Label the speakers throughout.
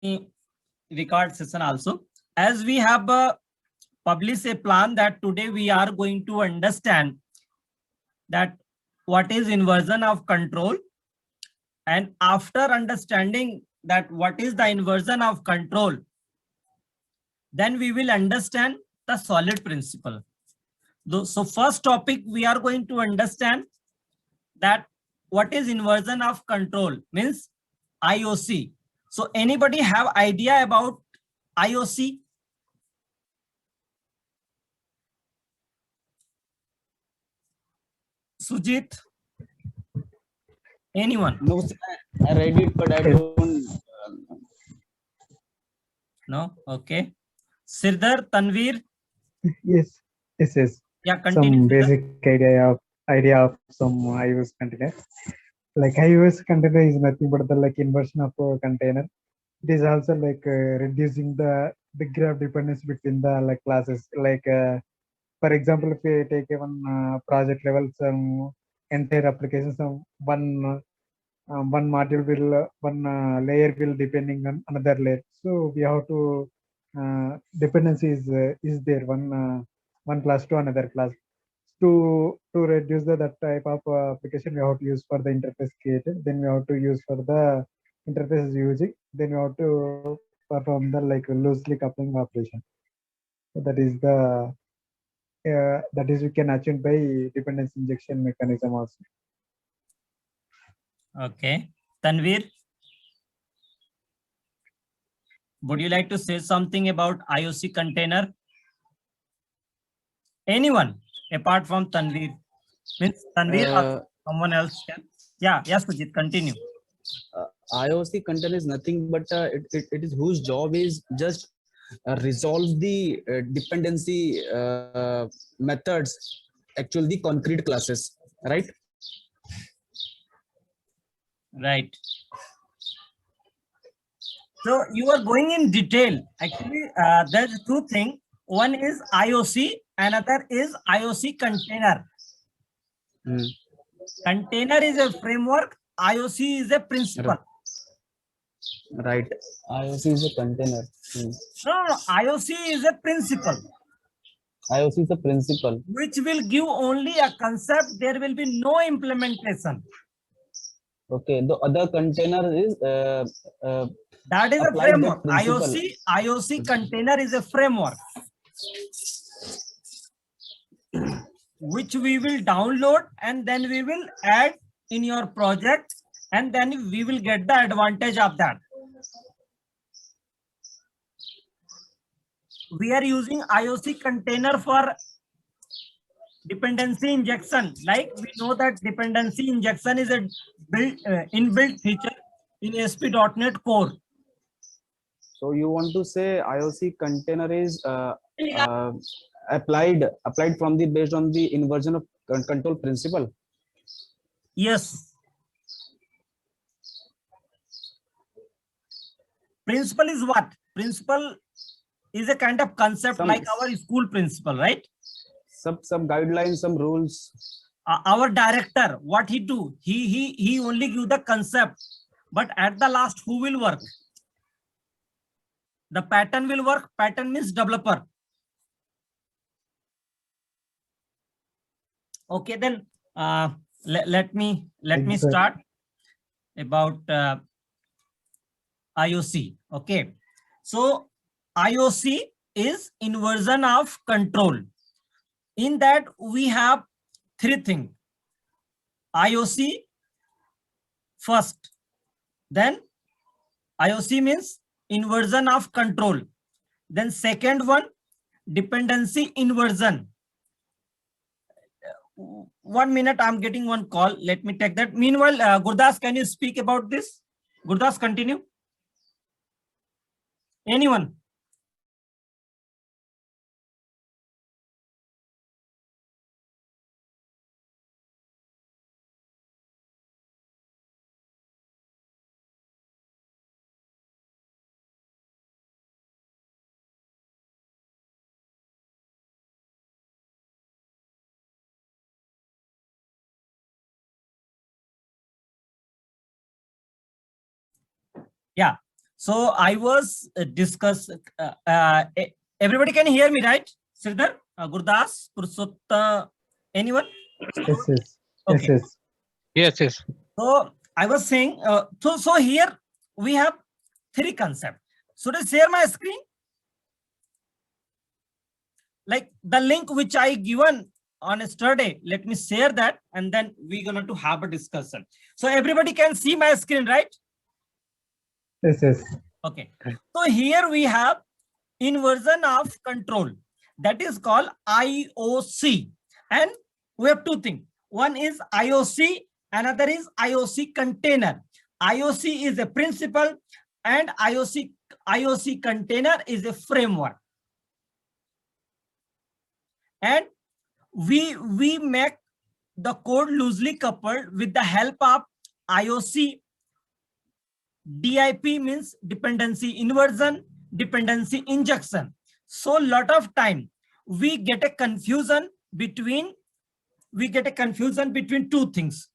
Speaker 1: record session also. As we have published a plan that today we are going to understand that what is inversion of control, and after understanding that what is the inversion of control, then we will understand the solid principle. So first topic we are going to understand that what is inversion of control means IOC. So anybody have idea about IOC? Sujit? Anyone?
Speaker 2: No, sir, I read it, but I don't.
Speaker 1: No? Okay. Sirdar, Tanvir?
Speaker 3: Yes, yes.
Speaker 1: Yeah, continue.
Speaker 3: Some
Speaker 1: Sirdar.
Speaker 3: basic idea of some iOS container. Like iOS container is nothing but the like inversion of a container. It is also like reducing the degree of dependence between the like classes. Like for example, if we take a one project level, some entire application, some one module will one layer will depending on another layer. So we have to dependency is there one class to another class. To reduce that type of application, we have to use for the interface created. Then we have to use for the interface using. Then we have to perform the like loosely coupling operation. So that is we can achieve by dependency injection mechanism also.
Speaker 1: Okay. Tanvir, would you like to say something about IOC container? Anyone apart from Tanvir? Means Tanvir or someone else can? Yeah, yes, Sujit, continue.
Speaker 2: IOC container is nothing but it is whose job is just resolve the dependency methods, actually the concrete classes, right?
Speaker 1: Right. So you are going in detail. Actually, there's two things. One is IOC, another is IOC container. Container is a framework, IOC is a principle.
Speaker 2: Right. IOC is a container.
Speaker 1: No, IOC is a principle.
Speaker 2: IOC is a principle.
Speaker 1: Which will give only a concept, there will be no implementation.
Speaker 2: Okay, the other container is
Speaker 1: that is a framework. IOC container is a framework which we will download and then we will add in your project, and then we will get the advantage of that. We are using IOC container for dependency injection. Like we know that dependency injection is a inbuilt feature in ASP.NET Core.
Speaker 2: So you want to say IOC container is applied from the based on the inversion of control principle?
Speaker 1: Yes. Principle is what? Principle is a kind of concept like our school principle, right?
Speaker 2: Some guidelines, some rules.
Speaker 1: Our director, what he do? He only give the concept, but at the last, who will work? The pattern will work. Pattern means developer. Okay, then let me start about IOC. Okay, so IOC is inversion of control. In that we have three things. IOC first, then IOC means inversion of control. Then second one, dependency inversion. 1 minute, I'm getting one call. Let me take that. Meanwhile, Gurdas, can you speak about this? Gurdas, continue. Anyone? Yeah. So I was everybody can hear me, right? Sridhar, Gurdas, Purushotta, anyone?
Speaker 3: Yes, yes,
Speaker 1: Okay.
Speaker 3: yes, yes.
Speaker 4: Yes, yes.
Speaker 1: So I was saying, so here we have three concepts. Should I share my screen? Like the link which I given on yesterday, let me share that, and then we're gonna to have a discussion. So everybody can see my screen, right?
Speaker 3: Yes, yes.
Speaker 1: Okay. So here we have inversion of control, that is called IOC, and we have two things. One is IOC, another is IOC container. IOC is a principle and IOC container is a framework. And we make the code loosely coupled with the help of IOC. DIP means dependency inversion, dependency injection. So lot of time we get a confusion between two things.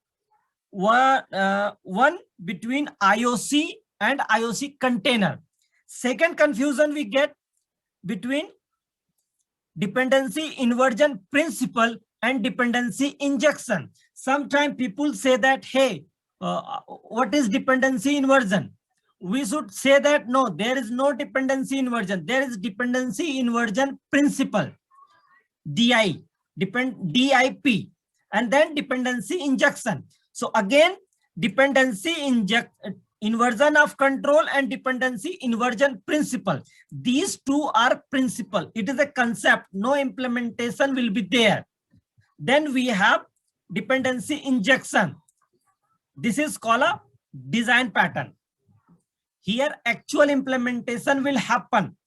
Speaker 1: One between IOC and IOC container. Second confusion we get between dependency inversion principle and dependency injection. Sometimes people say that, hey, what is dependency inversion? We should say that no, there is no dependency inversion. There is dependency inversion principle, DIP, and then dependency injection. So again, dependency inversion of control and dependency inversion principle. These two are principle. It is a concept. No implementation will be there. Then we have dependency injection. This is called a design pattern. Here actual implementation will happen.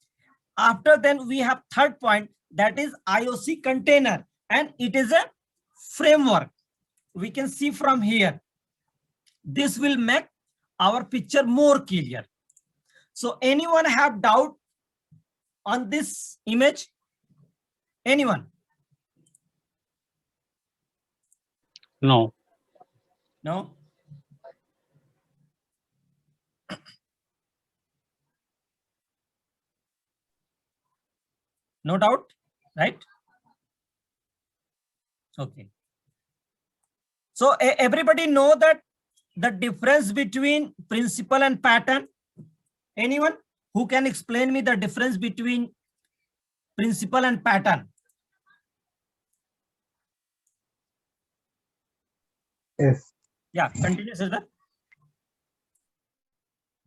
Speaker 1: After then we have third point, that is IOC container, and it is a framework. We can see from here. This will make our picture more clear. So anyone have doubt on this image? Anyone?
Speaker 4: No.
Speaker 1: No? No doubt, right? Okay. So everybody know that the difference between principle and pattern? Anyone who can explain me the difference between principle and pattern?
Speaker 3: Yes.
Speaker 1: Yeah, continue, Sridhar.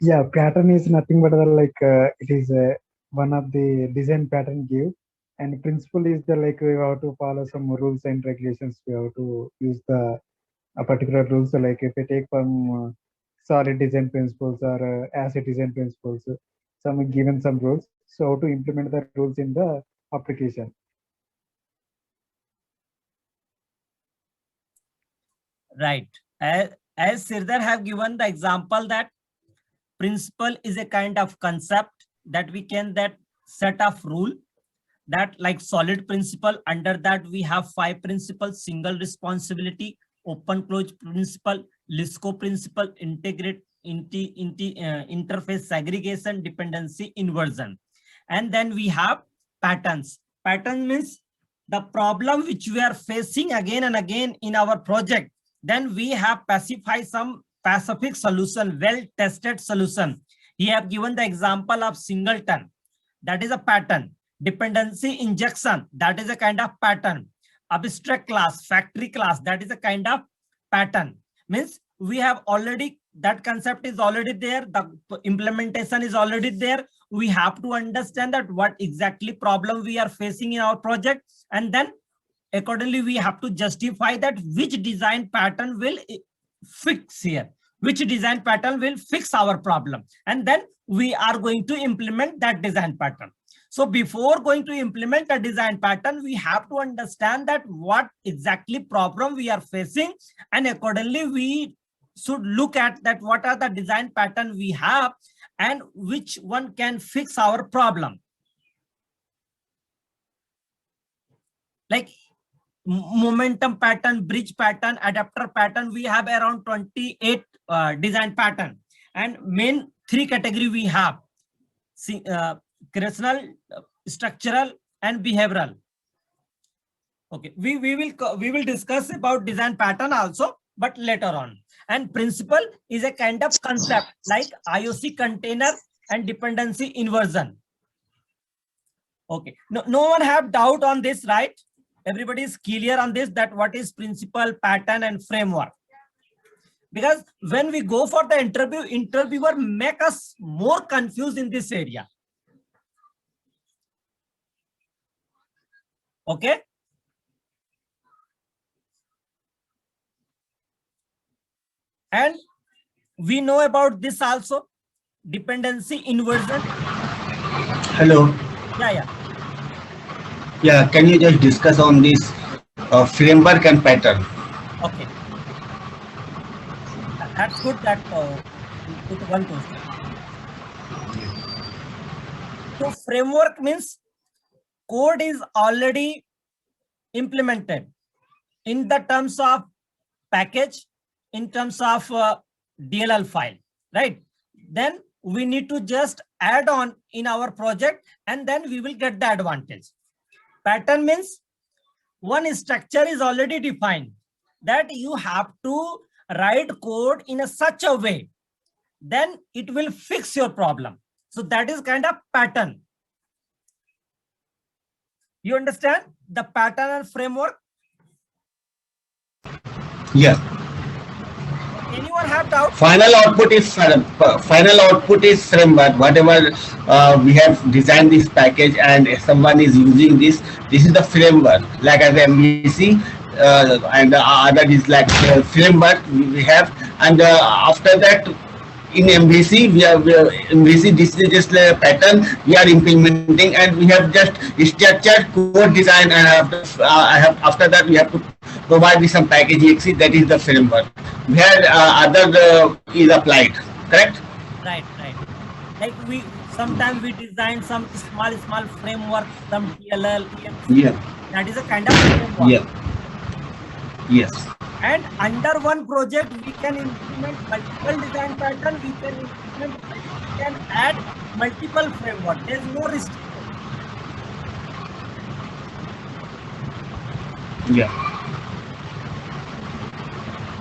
Speaker 3: Yeah, pattern is nothing but it is one of the design pattern give, and principle is the we have to follow some rules and regulations. We have to use the a particular rules. So if we take from solid design principles or asset design principles, some given some rules. So how to implement the rules in the application.
Speaker 1: Right. As Sridhar have given the example that principle is a kind of concept that we can that set of rule that like solid principle. Under that we have 5 principles: single responsibility, open close principle, LISCO principle, interface segregation, dependency inversion. And then we have patterns. Pattern means the problem which we are facing again and again in our project. Then we have specify some specific solution, well-tested solution. He have given the example of singleton. That is a pattern. Dependency injection, that is a kind of pattern. Abstract class, factory class, that is a kind of pattern. Means we have already, that concept is already there, the implementation is already there. We have to understand that what exactly problem we are facing in our project, and then accordingly we have to justify that which design pattern will fix here, which design pattern will fix our problem, and then we are going to implement that design pattern. So before going to implement a design pattern, we have to understand that what exactly problem we are facing, and accordingly we should look at that what are the design pattern we have and which one can fix our problem. Like momentum pattern, bridge pattern, adapter pattern, we have around 28 design pattern, and main three category we have: creational, structural, and behavioral. Okay, we will discuss about design pattern also, but later on. And principle is a kind of concept like IOC container and dependency inversion. Okay, no one have doubt on this, right? Everybody is clear on this, that what is principle, pattern, and framework. Because when we go for the interview, interviewer make us more confused in this area. Okay. And we know about this also, dependency inversion.
Speaker 5: Hello.
Speaker 1: Yeah.
Speaker 5: Yeah, can you just discuss on this framework and pattern?
Speaker 1: Okay. That's good that you put one question. So framework means code is already implemented in the terms of package, in terms of DLL file, right? Then we need to just add on in our project, and then we will get the advantage. Pattern means one structure is already defined, that you have to write code in such a way, then it will fix your problem. So that is kind of pattern. You understand the pattern and framework?
Speaker 5: Yeah.
Speaker 1: Anyone have doubt?
Speaker 5: Final output is framework. Whatever we have designed this package and someone is using this. This is the framework. Like as MVC and the other is like framework we have, and after that. In MVC, MVC. This is just a pattern we are implementing, and we have just structured code design, and after that we have to provide with some package exe. That is the framework. Where other is applied. Correct?
Speaker 1: Right. Like sometimes we design some small framework, some DLL, EMC.
Speaker 5: Yeah.
Speaker 1: That is a kind of framework.
Speaker 5: Yeah. Yes.
Speaker 1: And under one project, we can implement multiple design pattern. We can add multiple framework. There is no restriction.
Speaker 5: Yeah.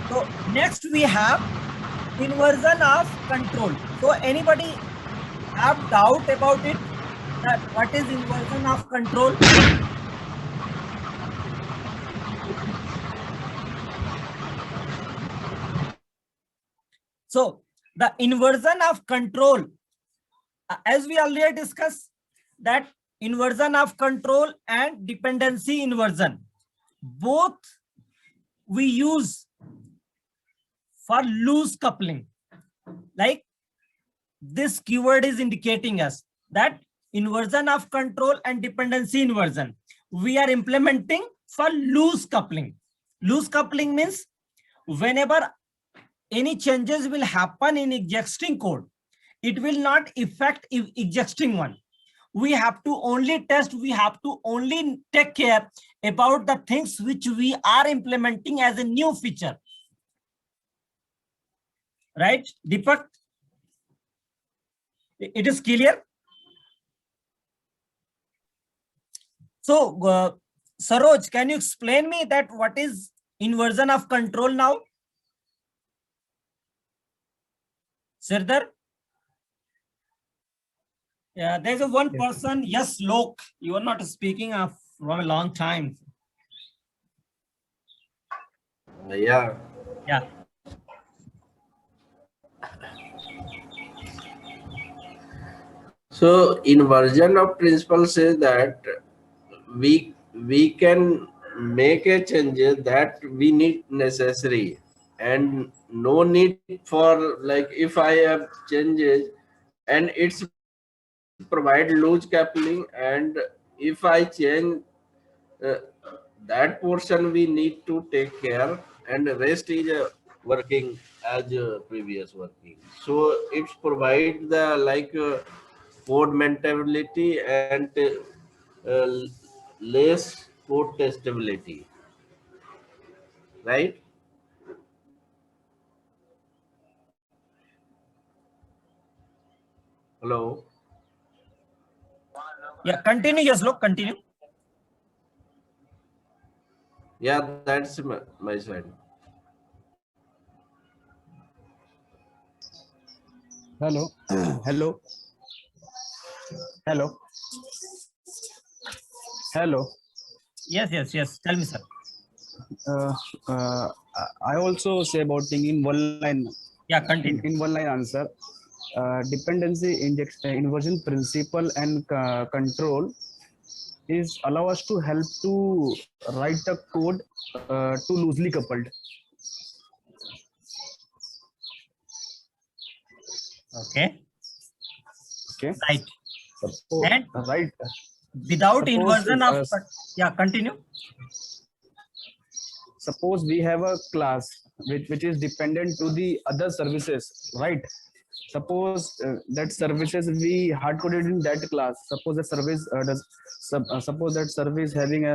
Speaker 1: So next we have inversion of control. So anybody have doubt about it? That what is inversion of control? So the inversion of control, as we earlier discussed, that inversion of control and dependency inversion, both we use for loose coupling. Like this keyword is indicating us that inversion of control and dependency inversion we are implementing for loose coupling. Loose coupling means whenever any changes will happen in existing code, it will not affect existing one. We have to only test, we have to only take care about the things which we are implementing as a new feature. Right, Deepak? It is clear? So, Saroj, can you explain me that what is inversion of control now? Sirdar? Yeah, there's a one person. Yes, Lok. You are not speaking from a long time.
Speaker 6: Yeah. So inversion of principle says that we can make a changes that we need necessary, and no need for, like, if I have changes and it's provide loose coupling, and if I change uh, that portion we need to take care, and the rest is working as previous working. So it's provide the code maintainability and less code testability, right? Hello.
Speaker 1: Yeah, continue. Yes, look, continue.
Speaker 6: Yeah, that's my side.
Speaker 2: Hello. Hello. Hello. Hello.
Speaker 1: Yes. Tell me, sir.
Speaker 2: Uh, uh, I also say about thing in one line.
Speaker 1: Yeah, continue.
Speaker 2: In one line answer. Dependency inversion principle and control is allow us to help to write a code to loosely coupled.
Speaker 1: Okay.
Speaker 2: Okay.
Speaker 1: Right.
Speaker 2: Suppose,
Speaker 1: And
Speaker 2: right.
Speaker 1: without
Speaker 2: Suppose,
Speaker 1: inversion of, yeah, continue.
Speaker 2: Suppose we have a class which is dependent to the other services, right? Suppose that services we hard coded in that class. Suppose that service suppose that service having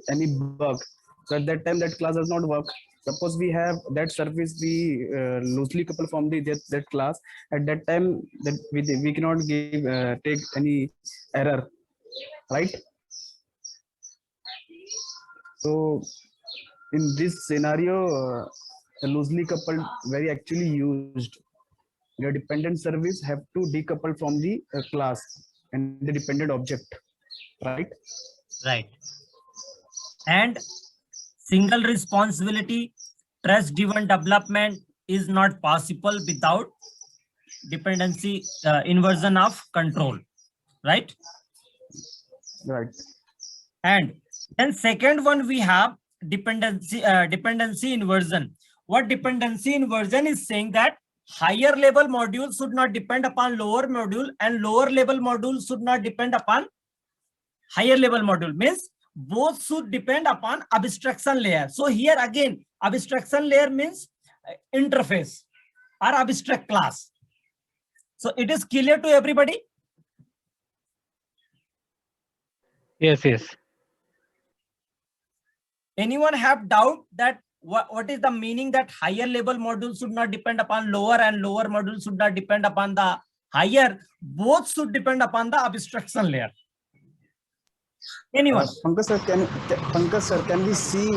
Speaker 2: any bug. So at that time that class does not work. Suppose we have that service we loosely couple from that class. At that time that we cannot give take any error, right? So in this scenario, the loosely coupled very actually used. Your dependent service have to decouple from the class and the dependent object, right?
Speaker 1: Right. And single responsibility, trust-driven development is not possible without dependency inversion of control, right?
Speaker 2: Right.
Speaker 1: And then second one we have dependency inversion. What dependency inversion is saying that higher level module should not depend upon lower module and lower level module should not depend upon higher level module, means both should depend upon abstraction layer. So here again, abstraction layer means interface or abstract class. So it is clear to everybody?
Speaker 4: Yes.
Speaker 1: Anyone have doubt that what is the meaning that higher level module should not depend upon lower and lower module should not depend upon the higher? Both should depend upon the abstraction layer. Anyone?
Speaker 2: Pankaj sir, can we see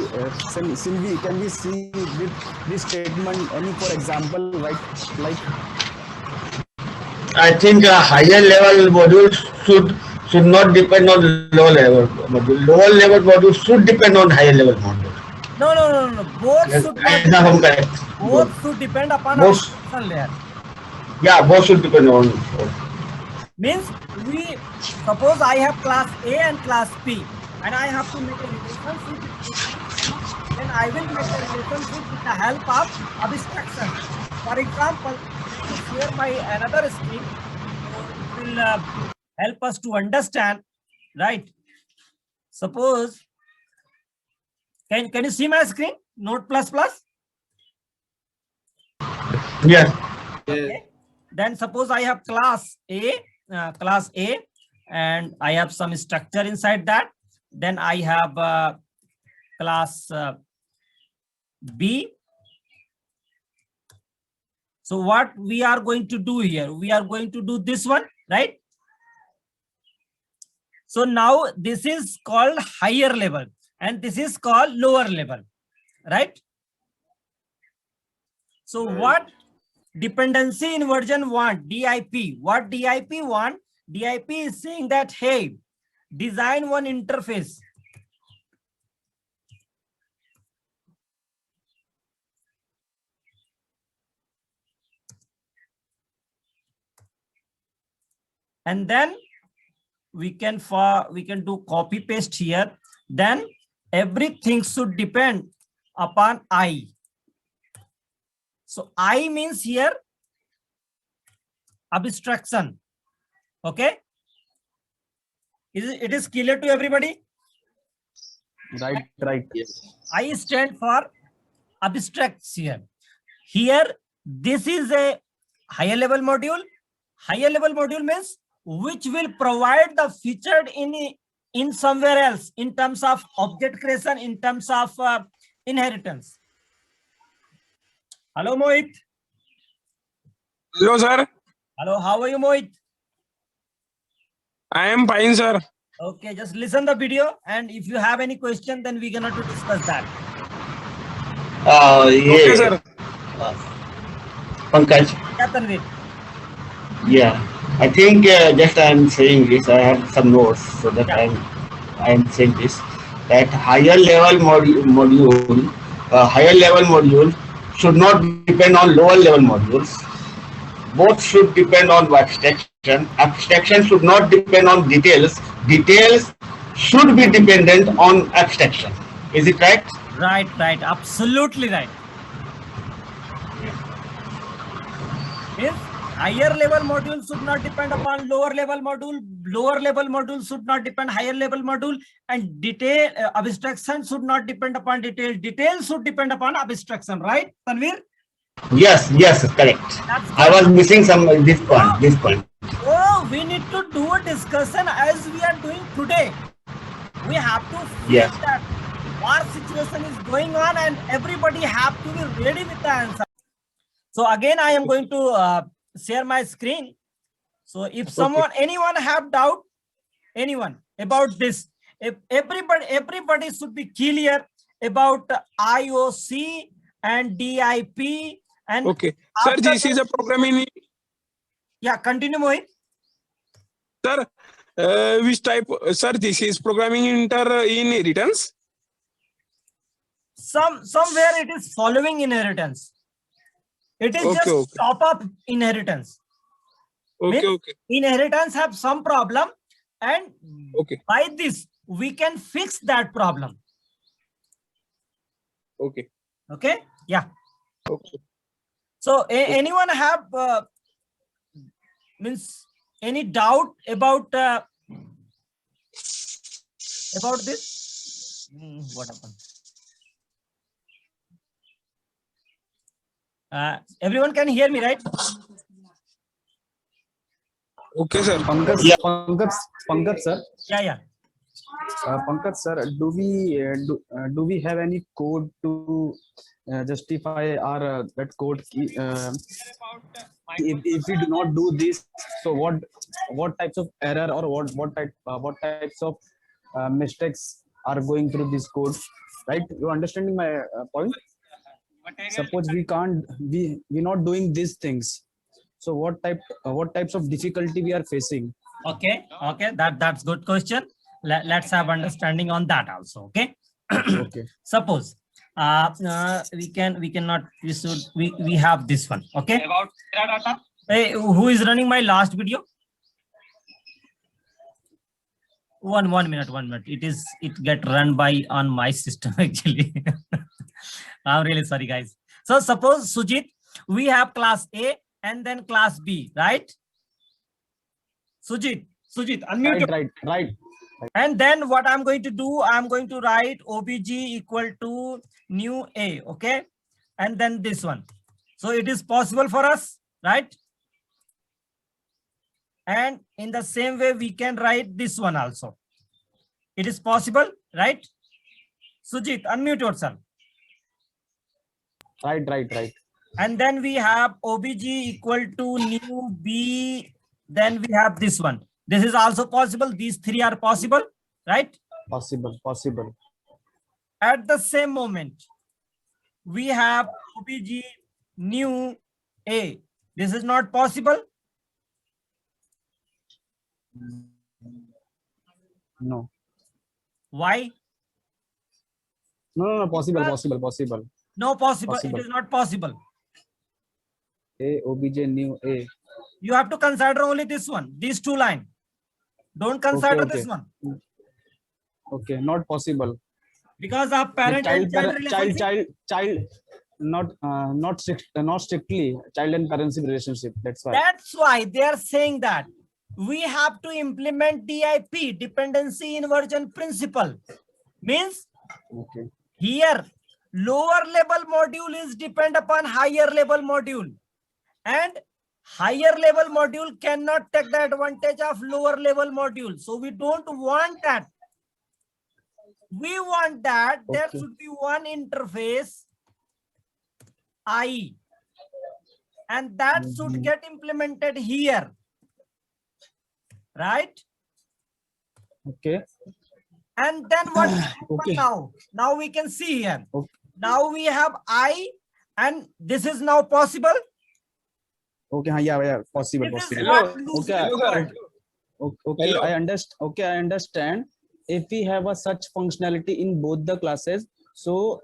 Speaker 2: Sylvie, can we see with this statement any for example, right? Like
Speaker 5: I think a higher level module should not depend on lower level module. Lower level module should depend on higher level module.
Speaker 1: No. Both
Speaker 5: Yes,
Speaker 1: should
Speaker 5: I
Speaker 1: not
Speaker 5: am
Speaker 1: depend.
Speaker 5: correct.
Speaker 1: Both should depend upon
Speaker 5: Both.
Speaker 1: abstraction layer.
Speaker 5: Yeah, both should depend on.
Speaker 1: Means we suppose I have class A and class B and I have to make a relationship between, then I will make a relationship with the help of abstraction. For example, let me share my another screen. So it will help us to understand, right? Suppose, can you see my screen? Node++?
Speaker 5: Yeah.
Speaker 1: Okay. Then suppose I have class A, and I have some structure inside that. Then I have class B. So what we are going to do here? We are going to do this one, right? So now this is called higher level and this is called lower level, right? So what dependency inversion want? DIP. What DIP want? DIP is saying that, hey, design one interface. And then we can do copy paste here. Then everything should depend upon I. So I means here abstraction. Okay. It is clear to everybody?
Speaker 2: Right.
Speaker 6: Yes.
Speaker 1: I stand for abstracts here. Here, this is a higher level module. Higher level module means which will provide the featured in somewhere else in terms of object creation, in terms of inheritance. Hello, Mohit.
Speaker 7: Hello, sir.
Speaker 1: Hello, how are you, Mohit?
Speaker 7: I am fine, sir.
Speaker 1: Okay, just listen the video, and if you have any question, then we're gonna to discuss that.
Speaker 7: Okay,
Speaker 5: Yeah,
Speaker 7: sir.
Speaker 5: Pankaj.
Speaker 1: Yeah, Tanvir.
Speaker 5: Yeah, I think just I'm saying this. I have some notes, so that
Speaker 1: Yeah.
Speaker 5: I'm saying this, that higher level module should not depend on lower level modules. Both should depend on abstraction. Abstraction should not depend on details. Details should be dependent on abstraction. Is it right?
Speaker 1: Right, absolutely right. Means higher level module should not depend upon lower level module. Lower level module should not depend higher level module, and detail abstraction should not depend upon detail. Detail should depend upon abstraction. Right, Tanvir?
Speaker 5: Yes, correct.
Speaker 1: That's
Speaker 5: I
Speaker 1: good.
Speaker 5: was missing this point.
Speaker 1: Oh, we need to do a discussion as we are doing today. We have to feel
Speaker 5: Yes.
Speaker 1: that war situation is going on, and everybody have to be ready with the answer. So again, I am going to share my screen. So if anyone have doubt, anyone about this, if everybody should be clear about IOC and DIP and
Speaker 7: Okay, sir.
Speaker 1: after
Speaker 7: This is
Speaker 1: that-
Speaker 7: a programming.
Speaker 1: yeah, continue, Mohit.
Speaker 7: Sir, which type? Sir, this is programming inheritance.
Speaker 1: Somewhere it is following inheritance. It is
Speaker 7: Okay,
Speaker 1: just
Speaker 7: okay.
Speaker 1: top up inheritance.
Speaker 7: Okay,
Speaker 1: Means
Speaker 7: okay,
Speaker 1: Inheritance have some problem, and
Speaker 7: okay,
Speaker 1: by this we can fix that problem.
Speaker 7: okay,
Speaker 1: Okay, yeah.
Speaker 7: okay.
Speaker 1: So anyone have means any doubt about this? What happened? Everyone can hear me, right?
Speaker 7: Okay, sir.
Speaker 2: Pankaj,
Speaker 5: Yeah.
Speaker 2: Pankaj, sir.
Speaker 1: Yeah.
Speaker 2: Pankaj, sir, do we have any code to justify our that code? If we do not do this, so what types of error or what types of mistakes are going through this code? Right? You understanding my point? Suppose we're not doing these things. So what types of difficulty we are facing?
Speaker 1: Okay. That's good question. Let's have understanding on that also. Okay.
Speaker 2: Okay.
Speaker 1: Suppose we have this one. Okay. Hey, who is running my last video? One minute. It get run by on my system actually. I'm really sorry, guys. So suppose Sujit, we have class A and then class B, right? Sujit, unmute.
Speaker 2: Right.
Speaker 1: And then what I'm going to do, I'm going to write obj equal to new A, okay? And then this one. So it is possible for us, right? And in the same way, we can write this one also. It is possible, right? Sujit, unmute yourself.
Speaker 2: Right.
Speaker 1: And then we have obj equal to new B. Then we have this one. This is also possible. These three are possible, right?
Speaker 2: Possible.
Speaker 1: At the same moment, we have obj new A. This is not possible.
Speaker 2: No.
Speaker 1: Why?
Speaker 2: No. Possible.
Speaker 1: No, possible.
Speaker 2: Possible.
Speaker 1: It is not possible.
Speaker 2: A obj new A.
Speaker 1: You have to consider only this one, these two lines. Don't consider
Speaker 2: Okay.
Speaker 1: this one.
Speaker 2: Okay, not possible.
Speaker 1: Because of parent and child relationship.
Speaker 2: Child, not strictly child and parental relationship. That's why.
Speaker 1: That's why they are saying that we have to implement DIP, dependency inversion principle. Means
Speaker 2: Okay.
Speaker 1: here lower level module is depend upon higher level module, and higher level module cannot take the advantage of lower level module. So we don't want that. We want that there
Speaker 2: Okay.
Speaker 1: should be one interface IE, and that should get implemented here, right?
Speaker 2: Okay.
Speaker 1: And then what happened
Speaker 2: Okay.
Speaker 1: now? Now we can see here.
Speaker 2: Okay.
Speaker 1: Now we have I, and this is now possible.
Speaker 2: Okay. Yeah. Possible.
Speaker 1: This is
Speaker 2: Possible.
Speaker 7: Hello.
Speaker 1: what Lucy
Speaker 2: Okay.
Speaker 7: Hello, sir.
Speaker 1: told.
Speaker 2: Okay.
Speaker 7: Hello.
Speaker 2: I understand. Okay. I understand. If we have a such functionality in both the classes, so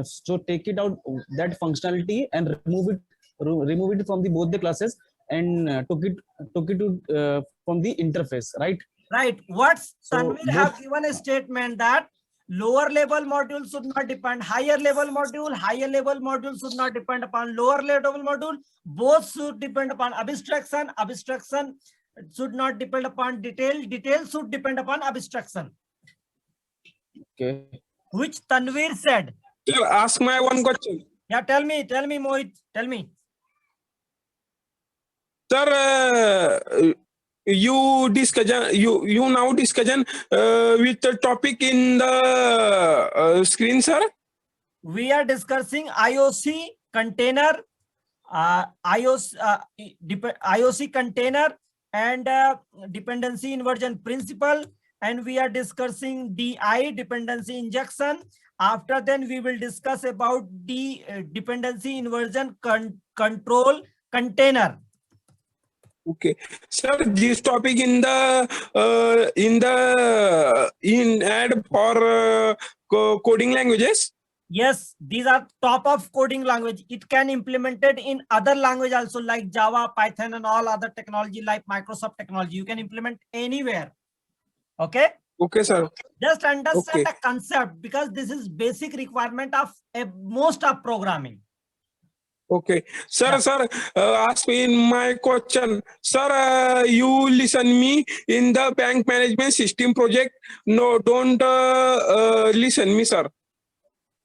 Speaker 2: so take it out that functionality and remove it from the both the classes and took it to, from the interface, right?
Speaker 1: Right. What's
Speaker 2: So
Speaker 1: Tanvir have given a statement that lower level module should not depend higher level module should not depend upon lower level module. Both should depend upon abstraction. Abstraction should not depend upon detail. Detail should depend upon abstraction.
Speaker 2: okay.
Speaker 1: Which Tanvir said.
Speaker 7: Sir, ask my one question.
Speaker 1: Yeah, tell me, Mohit, tell me.
Speaker 7: Sir, you discussion, you now discussion with the topic in the screen, sir.
Speaker 1: We are discussing IOC container, IOC container and dependency inversion principle, and we are discussing DI, dependency injection. After then we will discuss about the dependency inversion control container.
Speaker 7: Okay, sir. This topic in ad for coding languages.
Speaker 1: Yes, these are top of coding language. It can implemented in other language also, like Java, Python, and all other technology like Microsoft technology. You can implement anywhere. Okay.
Speaker 7: Okay, sir.
Speaker 1: Just understand
Speaker 7: Okay.
Speaker 1: the concept, because this is basic requirement of most of programming.
Speaker 7: Okay, sir.
Speaker 1: Yeah.
Speaker 7: Sir, ask me in my question, sir. You listen me in the bank management system project. No, don't listen me, sir.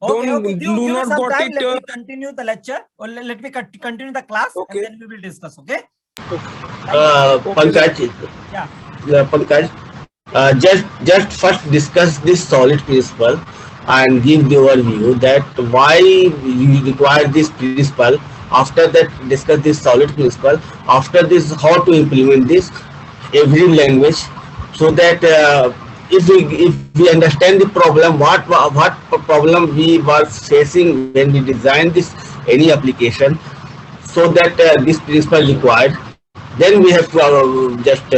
Speaker 1: Okay,
Speaker 7: Don't-
Speaker 1: okay.
Speaker 7: do
Speaker 1: Give me
Speaker 7: not
Speaker 1: some
Speaker 7: got
Speaker 1: time.
Speaker 7: it,
Speaker 1: Let me continue the lecture, or let me continue the class,
Speaker 7: Okay.
Speaker 1: and then we will discuss. Okay.
Speaker 5: Pankaj,
Speaker 1: Yeah.
Speaker 5: Pankaj, just first discuss this solid principle and give the overview that why you require this principle. After that, discuss this solid principle. After this, how to implement this every language, so that if we understand the problem, what problem we were facing when we designed this any application, so that this principle required, then we have to just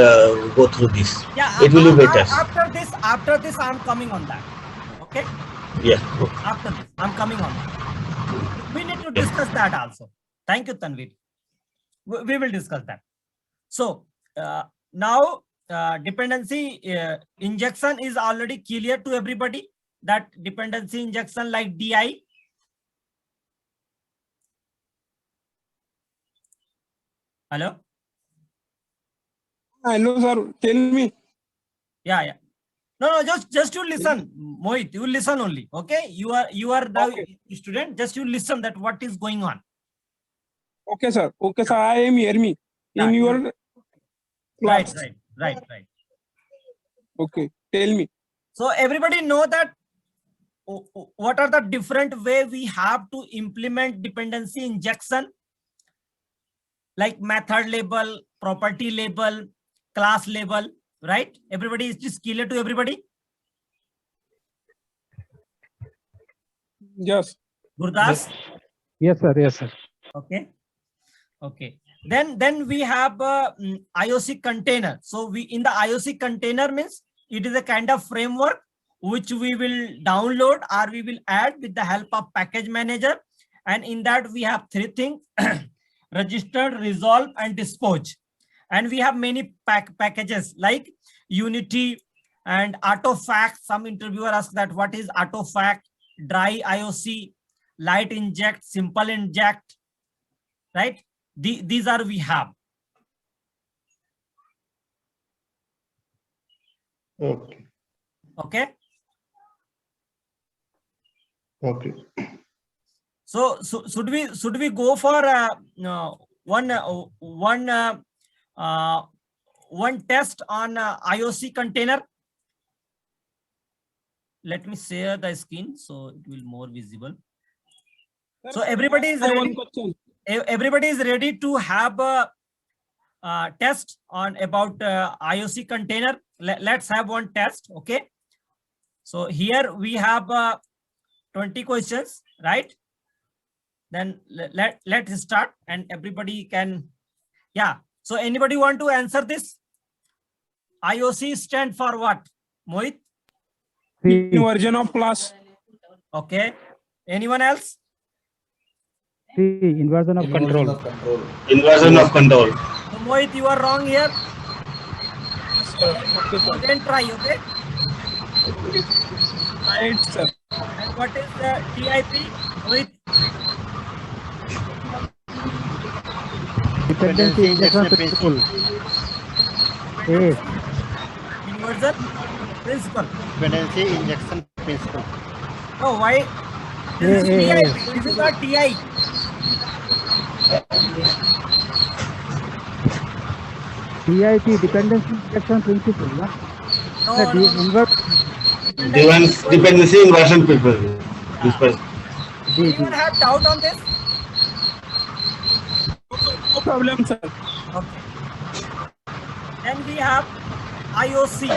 Speaker 5: go through this.
Speaker 1: Yeah.
Speaker 5: It will be better.
Speaker 1: After this, I'm coming on that. Okay.
Speaker 5: Yes.
Speaker 1: After this, I'm coming on that. We need to discuss that also. Thank you, Tanvir. We will discuss that. So now dependency injection is already clear to everybody, that dependency injection like DI. Hello.
Speaker 7: Hello, sir. Tell me.
Speaker 1: Yeah. No, just you listen, Mohit. You listen only. Okay. You are the
Speaker 7: Okay.
Speaker 1: student. Just you listen that what is going on.
Speaker 7: Okay, sir. Okay, sir. I am hear me
Speaker 1: Yeah,
Speaker 7: in your
Speaker 1: Right.
Speaker 7: class.
Speaker 1: Right.
Speaker 7: Okay. Tell me.
Speaker 1: So everybody know that what are the different way we have to implement dependency injection, like method label, property label, class label, right? Everybody, is this clear to everybody?
Speaker 7: Yes.
Speaker 1: Gurdas?
Speaker 4: Yes, sir. Yes, sir.
Speaker 1: Okay. Then we have IOC container. So we in the IOC container means it is a kind of framework which we will download or we will add with the help of package manager. And in that we have three things: registered, resolve, and dispatch. And we have many packages like Unity and Artofact. Some interviewer asked that what is Artofact, dry IOC, light inject, simple inject, right? These are we have.
Speaker 8: Okay.
Speaker 1: Okay. So should we go for one test on IOC container? Let me share the screen so it will more visible. So everybody is
Speaker 7: I have
Speaker 1: ready.
Speaker 7: one question.
Speaker 1: Everybody is ready to have a test on about IOC container. let's have one test. Okay. So here we have 20 questions, right? Then let's start and everybody can, yeah. So anybody want to answer this? IOC stand for what? Mohit?
Speaker 7: Inversion of class.
Speaker 1: Okay. Anyone else?
Speaker 4: Inversion of control.
Speaker 5: Inversion of control.
Speaker 1: So Mohit, you are wrong here. Again try, okay?
Speaker 7: Right, sir.
Speaker 1: And what is the TIP? Mohit?
Speaker 4: Dependency injection principle. A.
Speaker 1: Inversion principle.
Speaker 8: Dependency injection principle.
Speaker 1: Oh, why? This is TI. This is not TI.
Speaker 4: DIP, dependency injection principle. No?
Speaker 1: No,
Speaker 4: The
Speaker 1: no.
Speaker 5: Dependency inversion people.
Speaker 1: Anyone have doubt on this?
Speaker 7: No problem, sir.
Speaker 1: Okay. Then we have IOC.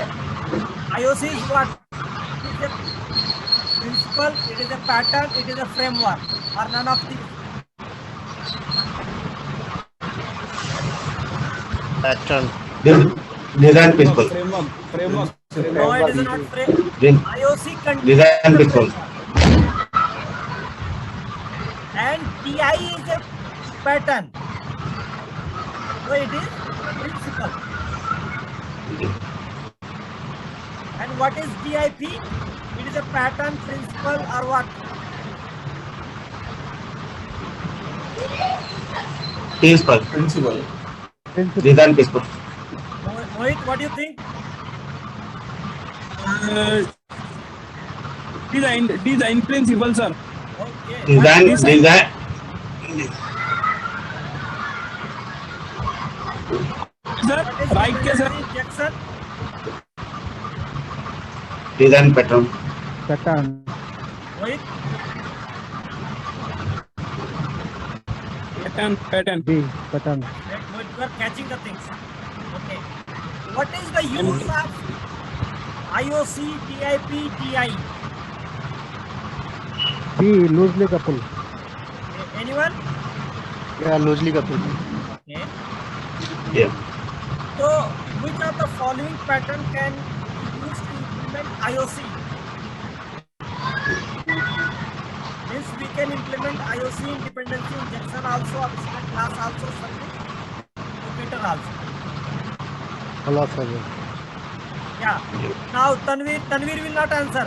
Speaker 1: IOC is what? It is a principle, it is a pattern, it is a framework, or none of these.
Speaker 8: Pattern.
Speaker 5: Design principle.
Speaker 2: Framework.
Speaker 1: No, it is not framework.
Speaker 5: Then
Speaker 1: IOC contains
Speaker 5: design
Speaker 1: the
Speaker 5: principle.
Speaker 1: framework. And TI is a pattern. So it is principle. And what is DIP? It is a pattern, principle, or what?
Speaker 5: Principle.
Speaker 2: Principle.
Speaker 5: Design principle.
Speaker 1: Mohit, what do you think?
Speaker 7: Design principle, sir.
Speaker 1: Okay.
Speaker 5: Design.
Speaker 7: Sir,
Speaker 1: What is
Speaker 7: right, ke, sir?
Speaker 1: dependency injection?
Speaker 5: Design pattern.
Speaker 4: Pattern.
Speaker 1: Mohit,
Speaker 7: Pattern.
Speaker 4: B. Pattern.
Speaker 1: Mohit, you are catching the things. Okay. What is the use of IOC, DIP, TI?
Speaker 4: B. Loosely coupled.
Speaker 1: Anyone?
Speaker 8: Yeah, loosely coupled.
Speaker 1: Okay.
Speaker 5: Yeah.
Speaker 1: So, which of the following pattern can be used to implement IOC? Means we can implement IOC in dependency injection also, abstract class also, something, locator also.
Speaker 8: Philosophy.
Speaker 1: Yeah. Now Tanvir will not answer.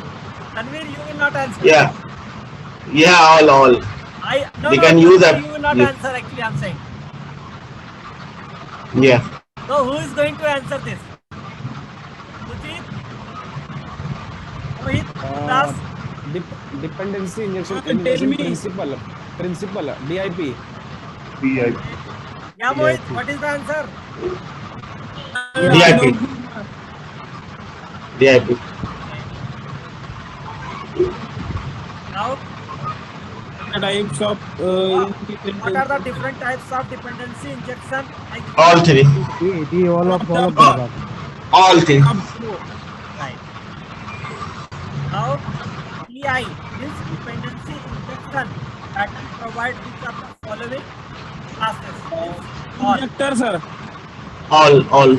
Speaker 1: Tanvir, you will not answer.
Speaker 5: Yeah. Yeah, all.
Speaker 1: No,
Speaker 5: They
Speaker 1: no,
Speaker 5: can
Speaker 1: Tanvir,
Speaker 5: use that.
Speaker 1: You will not
Speaker 5: Yeah.
Speaker 1: answer. Actually, I'm saying.
Speaker 5: Yeah.
Speaker 1: So who is going to answer this? Sujit? Mohit? Das?
Speaker 2: Dependency injection
Speaker 7: Tell me.
Speaker 2: principle. DIP.
Speaker 1: Yeah, Mohit, what is the answer?
Speaker 5: DIP. DIP.
Speaker 1: Now,
Speaker 7: Types of
Speaker 1: what are the different types of dependency injection? Like
Speaker 5: All three.
Speaker 4: D. All of the above.
Speaker 5: All three.
Speaker 1: Right. Now, TI is dependency injection pattern provide which of the following classes? All.
Speaker 7: injector, sir.
Speaker 5: All.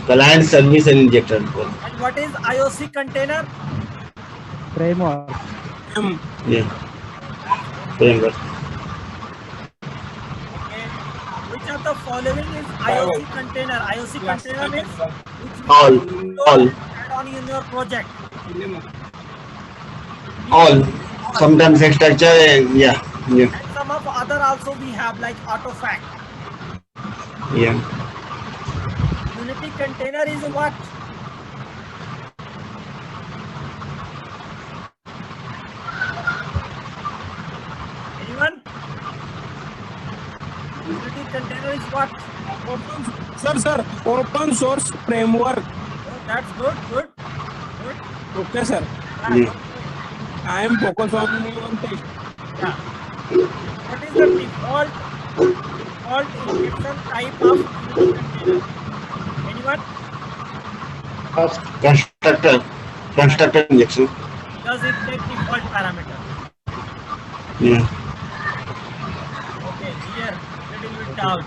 Speaker 5: Client, service, and injector.
Speaker 1: And what is IOC container?
Speaker 4: Framework.
Speaker 5: Yeah. Framework.
Speaker 1: Okay. Which of the following is IOC container? IOC container means which
Speaker 5: All.
Speaker 1: you add on in your project.
Speaker 5: All. Sometimes structure. Yeah.
Speaker 1: And some of other also we have like Autofact.
Speaker 5: Yeah.
Speaker 1: Unity container is what? Anyone? Unity container is what?
Speaker 7: Sir, open source framework.
Speaker 1: Oh, that's good.
Speaker 7: Okay, sir.
Speaker 5: Yeah.
Speaker 7: I am focused on one thing.
Speaker 1: Yeah. What is the default injection type of Unity container? Anyone?
Speaker 5: Constructor injection.
Speaker 1: Because it takes default parameter.
Speaker 5: Yeah.
Speaker 1: Okay, here little bit doubt.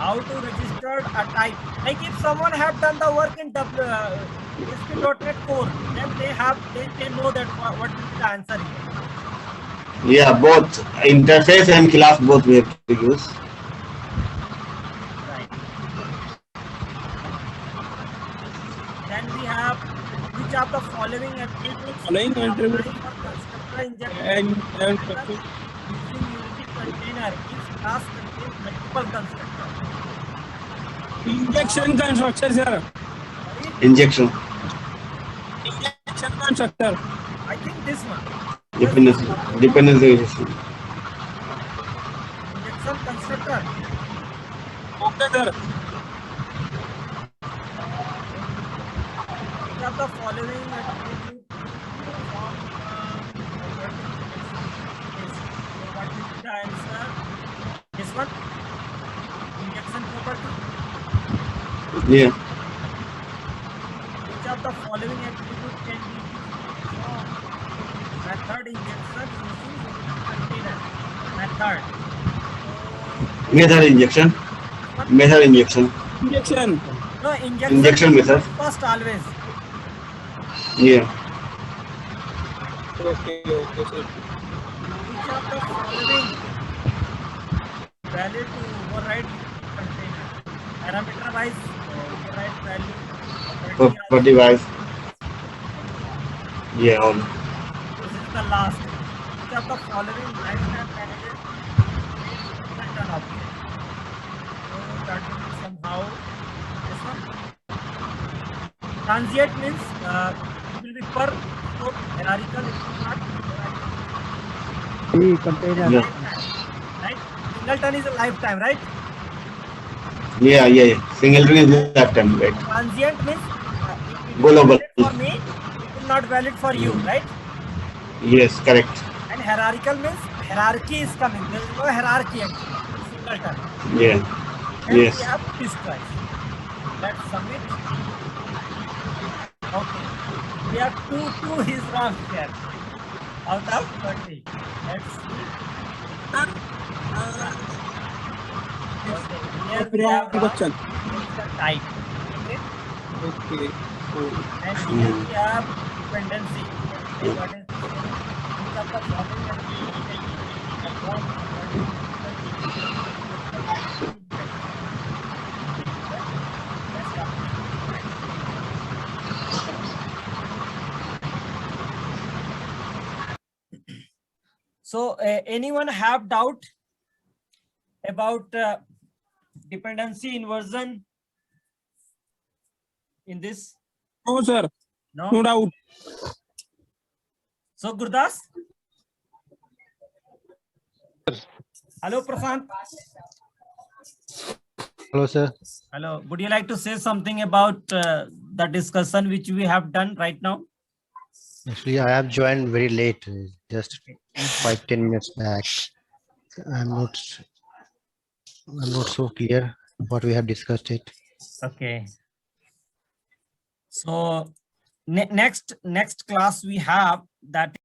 Speaker 1: How to register a type? Like if someone have done the work in ASP.NET Core, then they know that what will be the answer here.
Speaker 5: Yeah, both interface and class both we have to use.
Speaker 1: Right. Then we have which of the following attributes
Speaker 7: Following attribute.
Speaker 1: apply for constructor injection
Speaker 7: And
Speaker 1: using Unity container if class contains multiple constructors.
Speaker 7: injection constructor, sir.
Speaker 5: Injection.
Speaker 7: Injection constructor.
Speaker 1: I think this one.
Speaker 5: Dependency injection.
Speaker 1: Injection constructor.
Speaker 7: Okay, sir.
Speaker 1: Which of the following attributes from what will be the answer? This one. Injection property.
Speaker 5: Yeah.
Speaker 1: Which of the following attributes can be used from method injection using container method?
Speaker 5: Method injection. Method injection.
Speaker 7: Injection.
Speaker 1: No, injection.
Speaker 5: Injection method.
Speaker 1: First always.
Speaker 5: Yeah.
Speaker 7: Okay, sir.
Speaker 1: Which of the following value to override container? Parameter wise override value.
Speaker 5: Property wise. Yeah. All.
Speaker 1: This is the last. Which of the following lifetime manages an object? So that will be somehow this one. Transient means it will be per scope, hierarchical, it will not hierarchical.
Speaker 4: The container.
Speaker 5: Yeah.
Speaker 1: Right? Singleton is a lifetime, right?
Speaker 5: Yeah. Singleton is lifetime, right?
Speaker 1: Transient means it
Speaker 5: Global.
Speaker 1: is valid for me, it will not valid for you, right?
Speaker 5: Yes, correct.
Speaker 1: And hierarchical means hierarchy is coming. There is no hierarchy actually. Singleton.
Speaker 5: Yeah.
Speaker 1: And
Speaker 5: Yes.
Speaker 1: we have this twice. Let's submit. Okay. We have two is wrong here. Out of 20. Let's see. Okay. Here we have wrong.
Speaker 7: Question.
Speaker 1: It's the type. Okay.
Speaker 7: Okay.
Speaker 1: And here we have dependency. What is this? Which of the following attributes can be performed according to the Let's start. So anyone have doubt about dependency inversion in this?
Speaker 7: No, sir.
Speaker 1: No.
Speaker 7: No doubt.
Speaker 1: So Gurdas? Hello Prashant.
Speaker 8: Hello, sir.
Speaker 1: Hello. Would you like to say something about the discussion which we have done right now?
Speaker 8: Actually, I have joined very late, just 5-10 minutes back. I'm not so clear what we have discussed it.
Speaker 1: Okay. So next class we have that